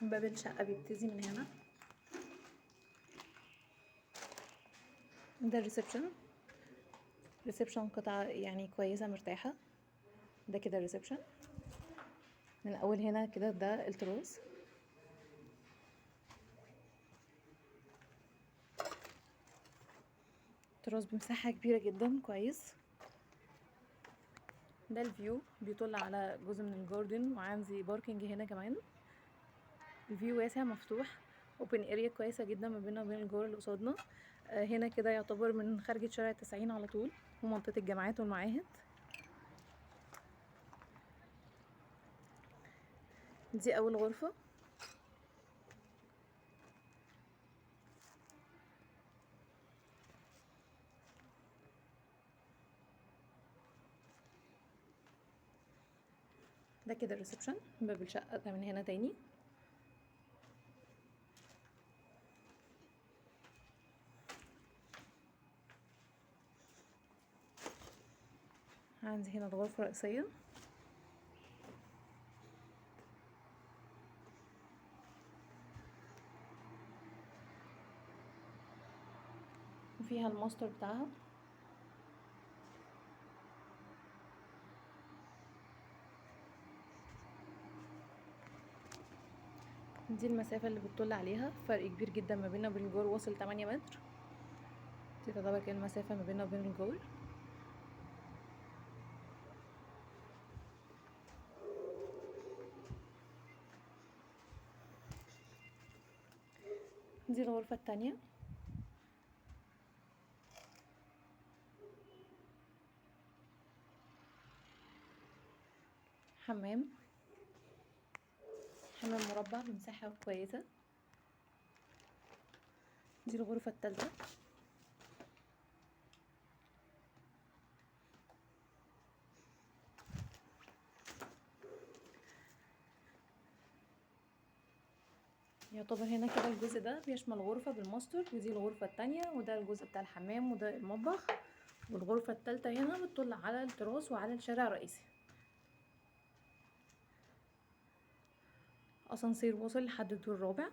باب الشقة بيبتدي من هنا. ده الريسبشن. ريسبشن قطعة يعني كويسة مرتاحة. ده كده الريسبشن من اول هنا كده. ده التراس. تراس بمساحة كبيرة جدا كويس. ده الفيو بيطل على جزء من الجاردن وعندي باركنج هنا كمان. الفيو واسع مفتوح، اوبن اريا كويسة جدا ما بيننا وبين الجار اللي قصادنا. هنا كده يعتبر من خارجة شارع 90 على طول ومنطقة الجامعات والمعاهد. دي اول غرفة. ده كده الريسبشن. باب الشقة ده من هنا تاني. عندي هنا الغرفة الرئيسية. وفيها الماستر بتاعها. دي المسافة اللي بتطل عليها. فرق كبير جدا ما بيننا وبين الجار، واصل 8 متر. دي تعتبر كده المسافة ما بيننا وبين الجار. دي الغرفة التانية. حمام. حمام مربع بمساحة كويسة. دي الغرفة التالتة. يعتبر هنا كده الجزء ده بيشمل غرفة بالماستر، ودي الغرفة التانية، وده الجزء بتاع الحمام، وده المطبخ. والغرفة التالتة هنا بتطل على التراس وعلى الشارع الرئيسي. اسانسير واصل لحد الدور الرابع.